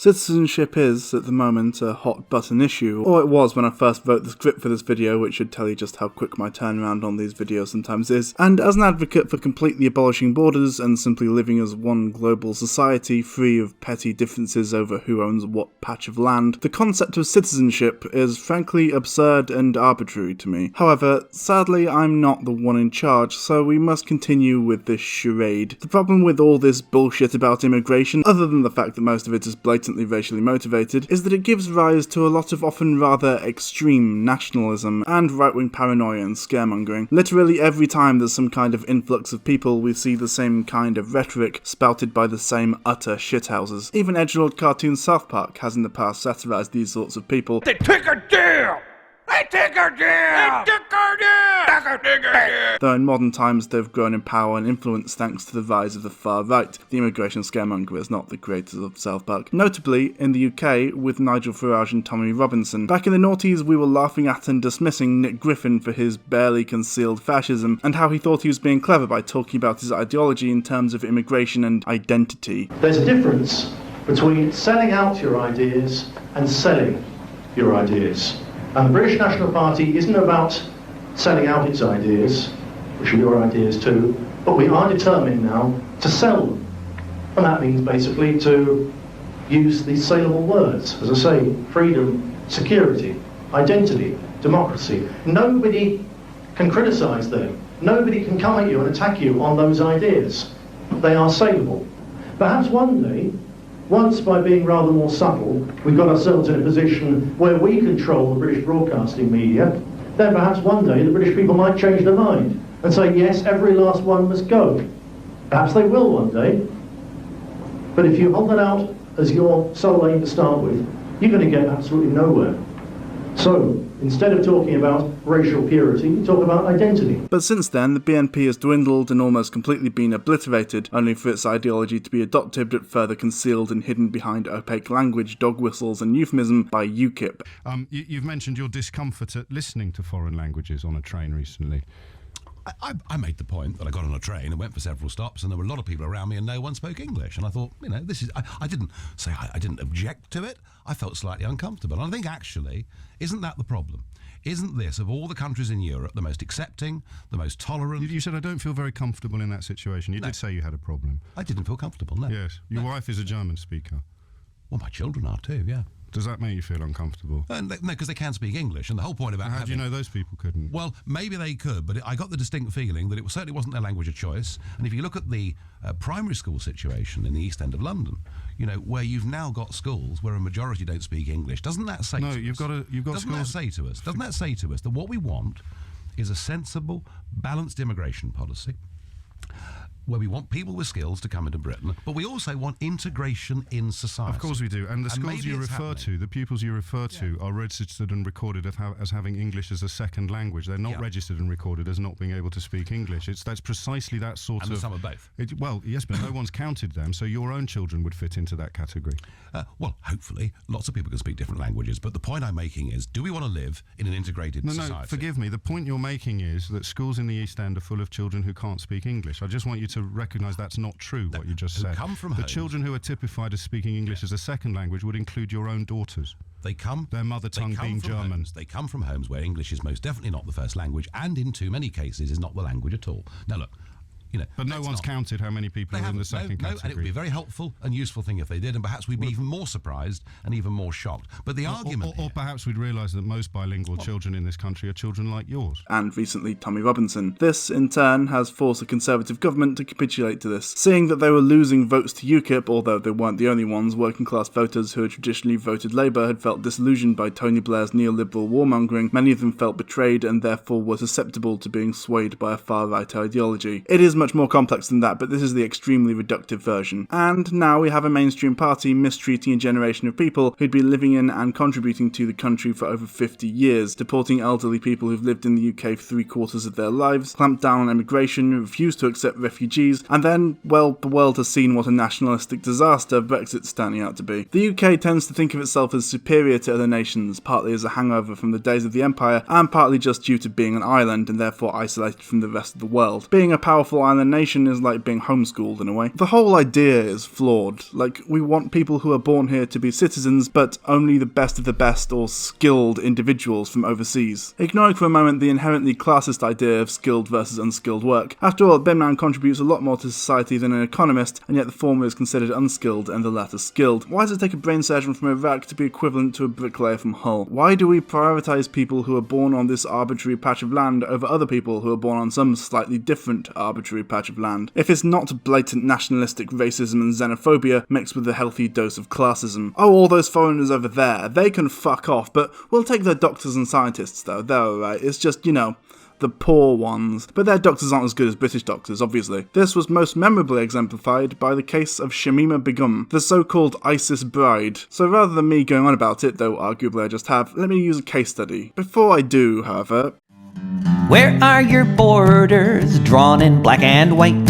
Citizenship is, at the moment, a hot-button issue, or it was when I first wrote the script for this video, which should tell you just how quick my turnaround on these videos sometimes is. And as an advocate for completely abolishing borders and simply living as one global society free of petty differences over who owns what patch of land, the concept of citizenship is frankly absurd and arbitrary to me. However, sadly I'm not the one in charge, so we must continue with this charade. The problem with all this bullshit about immigration, other than the fact that most of it is blatantly racially motivated, is that it gives rise to a lot of often rather extreme nationalism and right-wing paranoia and scaremongering. Literally every time there's some kind of influx of people, we see the same kind of rhetoric spouted by the same utter shithouses. Even edgelord cartoon South Park has in the past satirised these sorts of people. They took a deal! They took a deal! They took a deal! Though in modern times they've grown in power and influence thanks to the rise of the far right. The immigration scaremonger is not the creators of South Park. Notably, in the UK, with Nigel Farage and Tommy Robinson. Back in the noughties, we were laughing at and dismissing Nick Griffin for his barely concealed fascism, and how he thought he was being clever by talking about his ideology in terms of immigration and identity. There's a difference between selling out your ideas and selling your ideas. And the British National Party isn't about selling out its ideas, which are your ideas too, but we are determined now to sell them. And that means basically to use these saleable words, as I say, freedom, security, identity, democracy. Nobody can criticise them. Nobody can come at you and attack you on those ideas. They are saleable. Perhaps one day, once by being rather more subtle, we've got ourselves in a position where we control the British broadcasting media, then perhaps one day the British people might change their mind and say, yes, every last one must go. Perhaps they will one day. But if you hold that out as your sole aim to start with, you're going to get absolutely nowhere. So, instead of talking about racial purity, you talk about identity. But since then, the BNP has dwindled and almost completely been obliterated, only for its ideology to be adopted but further concealed and hidden behind opaque language, dog whistles and euphemism by UKIP. You've mentioned your discomfort at listening to foreign languages on a train recently. I made the point that I got on a train and went for several stops, and there were a lot of people around me and no one spoke English. And I thought, this is... I didn't say I didn't object to it. I felt slightly uncomfortable. And I think, actually, isn't that the problem? Isn't this, of all the countries in Europe, the most accepting, the most tolerant? You said, I don't feel very comfortable in that situation. You did say you had a problem. I didn't feel comfortable, no. Yes. Your wife is a German speaker. Well, my children are too, yeah. Does that make you feel uncomfortable? No, because they can speak English, and the whole point about How do you know those people couldn't? Well, maybe they could, but I got the distinct feeling that it certainly wasn't their language of choice. And if you look at the primary school situation in the East End of London, where you've now got schools where a majority don't speak English, doesn't that say to us? No, you've got doesn't schools... that say to us? Doesn't that say to us that what we want is a sensible, balanced immigration policy, where we want people with skills to come into Britain, but we also want integration in society. Of course we do. And the schools you refer to, the pupils you refer to, are registered and recorded as having English as a second language. They're not registered and recorded as not being able to speak English. That's precisely that sort of... And some of both. Well, yes, but no one's counted them, so your own children would fit into that category. Well, hopefully, lots of people can speak different languages, but the point I'm making is, do we want to live in an integrated society? No, forgive me. The point you're making is that schools in the East End are full of children who can't speak English. I just want you to recognise that's not true, what you just said. Come from the homes. Children who are typified as speaking English as a second language would include your own daughters. Their mother tongue being German. They come from homes where English is most definitely not the first language, and in too many cases is not the language at all. Now look, but no one's counted how many people are in the second category. And it would be a very helpful and useful thing if they did, and perhaps we'd be even more surprised and even more shocked. But the argument or perhaps we'd realise that most bilingual children in this country are children like yours. And recently Tommy Robinson. This, in turn, has forced the Conservative government to capitulate to this. Seeing that they were losing votes to UKIP, although they weren't the only ones, working-class voters who had traditionally voted Labour had felt disillusioned by Tony Blair's neoliberal warmongering. Many of them felt betrayed and therefore were susceptible to being swayed by a far-right ideology. It is much more complex than that, but this is the extremely reductive version. And now we have a mainstream party mistreating a generation of people who'd been living in and contributing to the country for over 50 years, deporting elderly people who've lived in the UK for 3/4 of their lives, clamped down on immigration, refused to accept refugees, and then, well, the world has seen what a nationalistic disaster Brexit's turning out to be. The UK tends to think of itself as superior to other nations, partly as a hangover from the days of the Empire, and partly just due to being an island and therefore isolated from the rest of the world. Being a powerful island nation is like being homeschooled in a way. The whole idea is flawed. Like, we want people who are born here to be citizens, but only the best of the best or skilled individuals from overseas. Ignoring for a moment the inherently classist idea of skilled versus unskilled work. After all, Bimnan contributes a lot more to society than an economist, and yet the former is considered unskilled and the latter skilled. Why does it take a brain surgeon from Iraq to be equivalent to a bricklayer from Hull? Why do we prioritise people who are born on this arbitrary patch of land over other people who are born on some slightly different arbitrary patch of land? If it's not blatant nationalistic racism and xenophobia mixed with a healthy dose of classism. Oh, all those foreigners over there, they can fuck off, but we'll take their doctors and scientists though, they're alright. It's just, you know, the poor ones. But their doctors aren't as good as British doctors, obviously. This was most memorably exemplified by the case of Shamima Begum, the so-called ISIS bride. So rather than me going on about it, though arguably I just have, let me use a case study. Before I do, however... Where are your borders drawn in black and white?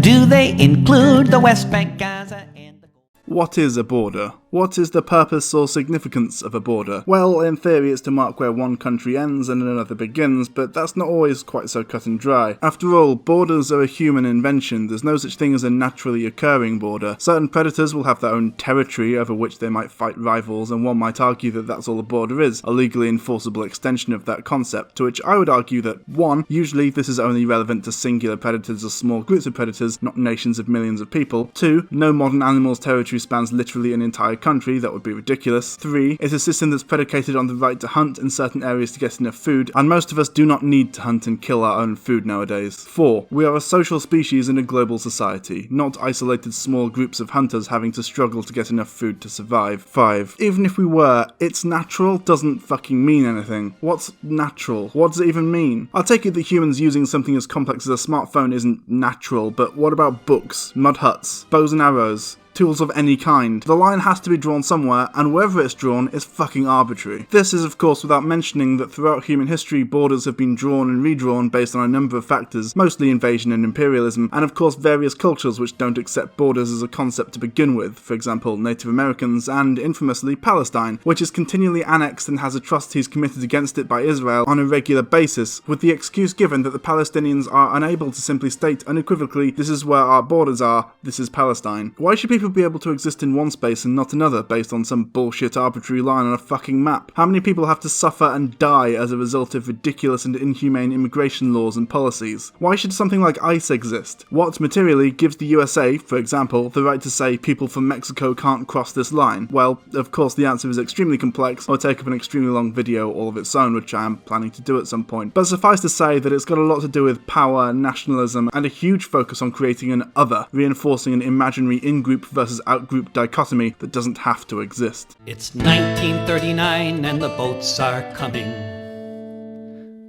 Do they include the West Bank, Gaza, and the... What is a border? What is the purpose or significance of a border? Well, in theory it's to mark where one country ends and another begins, but that's not always quite so cut and dry. After all, borders are a human invention. There's no such thing as a naturally occurring border. Certain predators will have their own territory over which they might fight rivals, and one might argue that that's all a border is, a legally enforceable extension of that concept, to which I would argue that 1. Usually this is only relevant to singular predators or small groups of predators, not nations of millions of people. 2. No modern animal's territory spans literally an entire country, that would be ridiculous. 3. It's a system that's predicated on the right to hunt in certain areas to get enough food, and most of us do not need to hunt and kill our own food nowadays. 4. We are a social species in a global society, not isolated small groups of hunters having to struggle to get enough food to survive. 5. Even if we were, it's natural doesn't fucking mean anything. What's natural? What does it even mean? I'll take it that humans using something as complex as a smartphone isn't natural, but what about books, mud huts, bows and arrows? Tools of any kind. The line has to be drawn somewhere, and wherever it's drawn is fucking arbitrary. This is of course without mentioning that throughout human history borders have been drawn and redrawn based on a number of factors, mostly invasion and imperialism, and of course various cultures which don't accept borders as a concept to begin with, for example Native Americans and, infamously, Palestine, which is continually annexed and has atrocities committed against it by Israel on a regular basis, with the excuse given that the Palestinians are unable to simply state unequivocally, this is where our borders are, this is Palestine. Why should people be able to exist in one space and not another based on some bullshit arbitrary line on a fucking map? How many people have to suffer and die as a result of ridiculous and inhumane immigration laws and policies? Why should something like ICE exist? What materially gives the USA, for example, the right to say people from Mexico can't cross this line? Well, of course the answer is extremely complex, or take up an extremely long video all of its own, which I am planning to do at some point. But suffice to say that it's got a lot to do with power, nationalism, and a huge focus on creating an other, reinforcing an imaginary in-group versus out-group dichotomy that doesn't have to exist. It's 1939 and the boats are coming,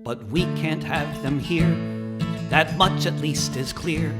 but we can't have them here. That much at least is clear.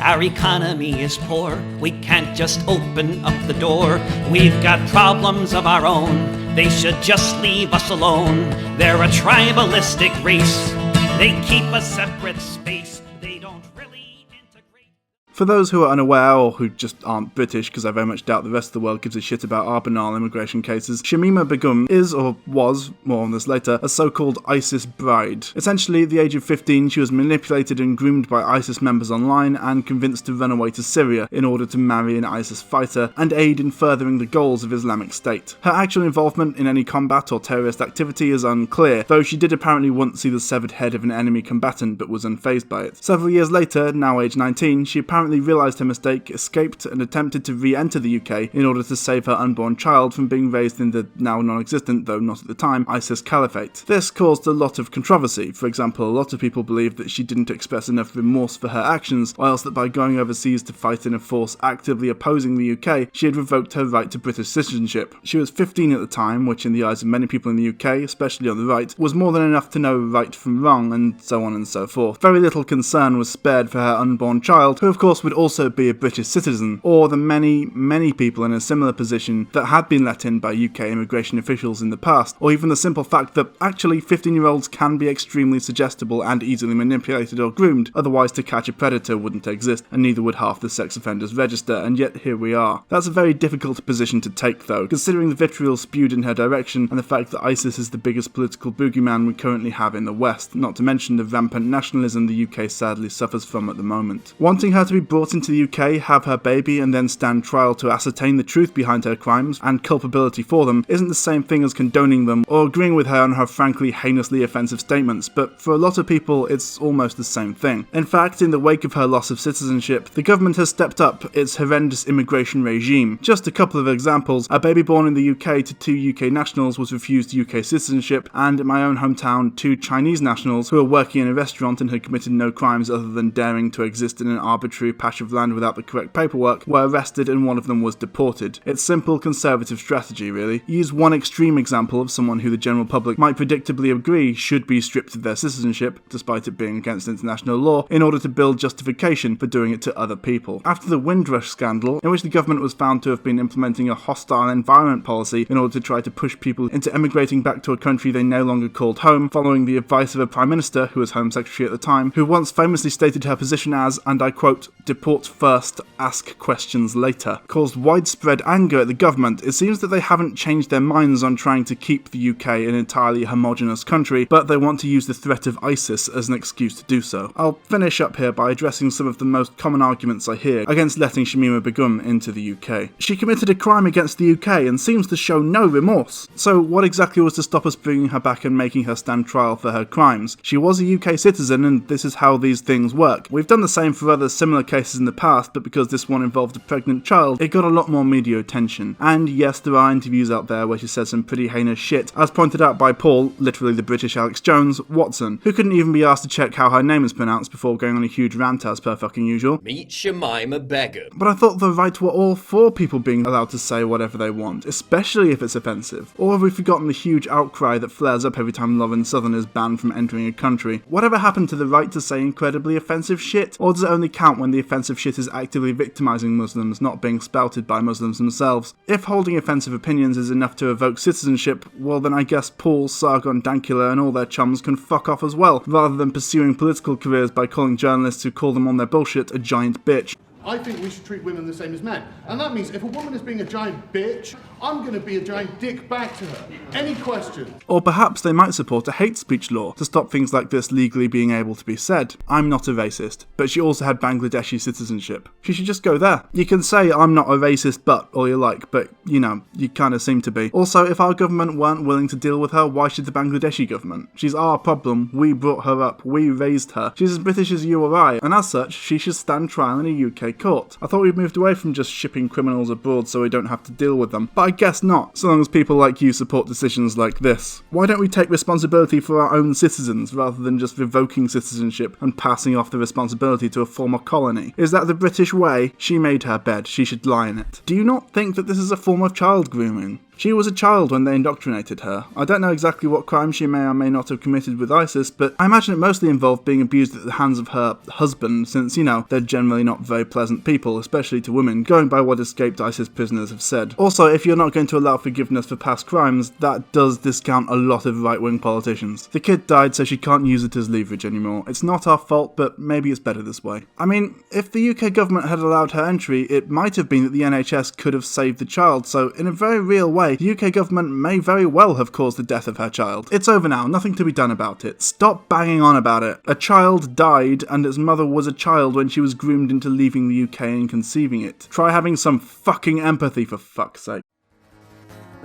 Our economy is poor. We can't just open up the door. We've got problems of our own. They should just leave us alone. They're a tribalistic race. They keep a separate space. They don't really integrate. For those who are unaware or who just aren't British, because I very much doubt the rest of the world gives a shit about our banal immigration cases, Shamima Begum is, or was, more on this later, a so-called ISIS bride. Essentially, at the age of 15, she was manipulated and groomed by ISIS members online and convinced to run away to Syria in order to marry an ISIS fighter and aid in furthering the goals of Islamic State. Her actual involvement in any combat or terrorist activity is unclear, though she did apparently once see the severed head of an enemy combatant but was unfazed by it. Several years later, now age 19, she apparently realised her mistake, escaped, and attempted to re-enter the UK in order to save her unborn child from being raised in the now non-existent, though not at the time, ISIS caliphate. This caused a lot of controversy. For example, a lot of people believe that she didn't express enough remorse for her actions, or else that by going overseas to fight in a force actively opposing the UK, she had revoked her right to British citizenship. She was 15 at the time, which in the eyes of many people in the UK, especially on the right, was more than enough to know right from wrong, and so on and so forth. Very little concern was spared for her unborn child, who of course course would also be a British citizen, or the many people in a similar position that had been let in by UK immigration officials in the past, or even the simple fact that actually 15-year-olds can be extremely suggestible and easily manipulated or groomed, otherwise To Catch a Predator wouldn't exist, and neither would half the sex offenders register, and yet here we are. That's a very difficult position to take though, considering the vitriol spewed in her direction and the fact that ISIS is the biggest political boogeyman we currently have in the West, not to mention the rampant nationalism the UK sadly suffers from at the moment. Wanting her to be brought into the UK, have her baby, and then stand trial to ascertain the truth behind her crimes and culpability for them isn't the same thing as condoning them or agreeing with her on her frankly heinously offensive statements, but for a lot of people it's almost the same thing. In fact, in the wake of her loss of citizenship, the government has stepped up its horrendous immigration regime. Just a couple of examples: a baby born in the UK to 2 UK nationals was refused UK citizenship, and in my own hometown 2 Chinese nationals who were working in a restaurant and had committed no crimes other than daring to exist in an arbitrary patch of land without the correct paperwork were arrested, and one of them was deported. It's simple conservative strategy really. Use one extreme example of someone who the general public might predictably agree should be stripped of their citizenship, despite it being against international law, in order to build justification for doing it to other people. After the Windrush scandal, in which the government was found to have been implementing a hostile environment policy in order to try to push people into emigrating back to a country they no longer called home, following the advice of a Prime Minister, who was Home Secretary at the time, who once famously stated her position as, and I quote, "deport first, ask questions later," caused widespread anger at the government. It seems that they haven't changed their minds on trying to keep the UK an entirely homogenous country, but they want to use the threat of ISIS as an excuse to do so. I'll finish up here by addressing some of the most common arguments I hear against letting Shamima Begum into the UK. She committed a crime against the UK and seems to show no remorse. So what exactly was to stop us bringing her back and making her stand trial for her crimes? She was a UK citizen, and this is how these things work. We've done the same for other similar cases in the past, but because this one involved a pregnant child, it got a lot more media attention. And yes, there are interviews out there where she says some pretty heinous shit, as pointed out by Paul, literally the British Alex Jones, Watson, who couldn't even be asked to check how her name is pronounced before going on a huge rant as per fucking usual. Meet Shamima Begum. But I thought the right were all for people being allowed to say whatever they want, especially if it's offensive. Or have we forgotten the huge outcry that flares up every time Lauren Southern is banned from entering a country? Whatever happened to the right to say incredibly offensive shit? Or does it only count when the offensive shit is actively victimising Muslims, not being spouted by Muslims themselves? If holding offensive opinions is enough to evoke citizenship, well then I guess Paul, Sargon, Dankula and all their chums can fuck off as well, rather than pursuing political careers by calling journalists who call them on their bullshit a giant bitch. I think we should treat women the same as men. And that means if a woman is being a giant bitch, I'm going to be a giant dick back to her. Any question? Or perhaps they might support a hate speech law to stop things like this legally being able to be said. I'm not a racist, but she also had Bangladeshi citizenship. She should just go there. You can say I'm not a racist but all you like, but you know, you kind of seem to be. Also, if our government weren't willing to deal with her, why should the Bangladeshi government? She's our problem, we brought her up, we raised her. She's as British as you or I, and as such, she should stand trial in a UK court. I thought we'd moved away from just shipping criminals abroad so we don't have to deal with them, but I guess not, so long as people like you support decisions like this. Why don't we take responsibility for our own citizens rather than just revoking citizenship and passing off the responsibility to a former colony? Is that the British way? She made her bed, she should lie in it. Do you not think that this is a form of child grooming? She was a child when they indoctrinated her. I don't know exactly what crime she may or may not have committed with ISIS, but I imagine it mostly involved being abused at the hands of her husband, since, you know, they're generally not very pleasant people, especially to women, going by what escaped ISIS prisoners have said. Also, if you're not going to allow forgiveness for past crimes, that does discount a lot of right-wing politicians. The kid died, so she can't use it as leverage anymore. It's not our fault, but maybe it's better this way. I mean, if the UK government had allowed her entry, it might have been that the NHS could have saved the child, so in a very real way, the UK government may very well have caused the death of her child. It's over now, nothing to be done about it. Stop banging on about it. A child died, and its mother was a child when she was groomed into leaving the UK and conceiving it. Try having some fucking empathy, for fuck's sake.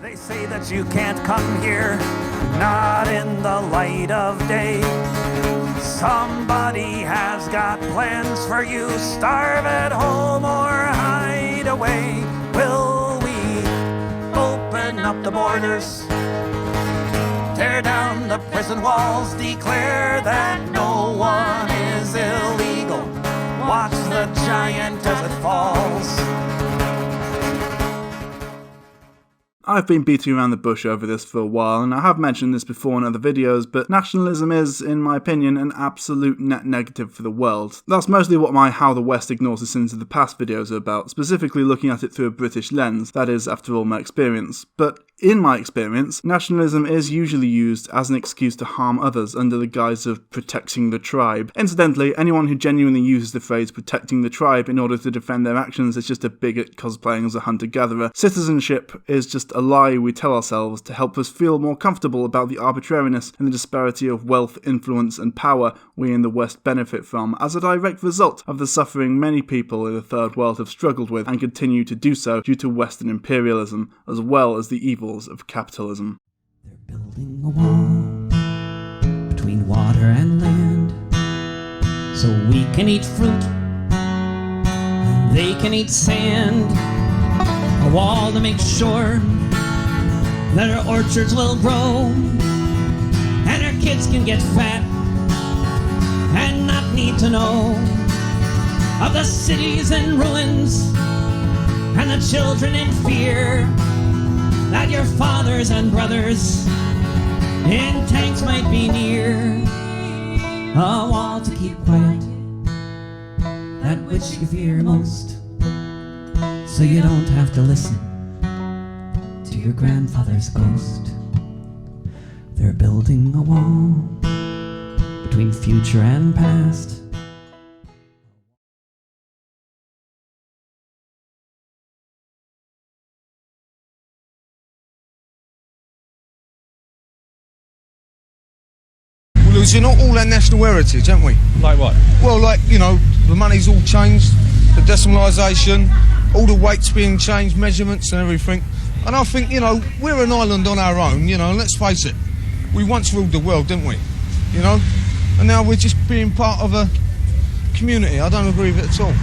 They say that you can't come here, not in the light of day. Somebody has got plans for you, starve at home or hide away. Will we open up the borders, tear down the prison walls, declare that no one is illegal, watch the giant as it falls? I've been beating around the bush over this for a while, and I have mentioned this before in other videos, but nationalism is, in my opinion, an absolute net negative for the world. That's mostly what my How the West Ignores the Sins of the Past videos are about, specifically looking at it through a British lens. That is, after all, my experience. But in my experience, nationalism is usually used as an excuse to harm others under the guise of protecting the tribe. Incidentally, anyone who genuinely uses the phrase protecting the tribe in order to defend their actions is just a bigot cosplaying as a hunter-gatherer. Citizenship is just a lie we tell ourselves to help us feel more comfortable about the arbitrariness and the disparity of wealth, influence and power we in the West benefit from as a direct result of the suffering many people in the Third World have struggled with and continue to do so due to Western imperialism, as well as the evils of capitalism. They're building a wall between water and land, so we can eat fruit and they can eat sand. A wall to make sure that our orchards will grow and our kids can get fat and not need to know of the cities in ruins and the children in fear that your fathers and brothers in tanks might be near. A wall to keep quiet that which you fear most, so you don't have to listen to your grandfather's ghost. They're building a wall between future and past. We're losing all our national heritage, aren't we? Like what? Well, like, you know, the money's all changed, the decimalisation, all the weights being changed, measurements and everything. And I think, you know, we're an island on our own, you know, and let's face it, we once ruled the world, didn't we? You know? And now we're just being part of a community. I don't agree with it at all.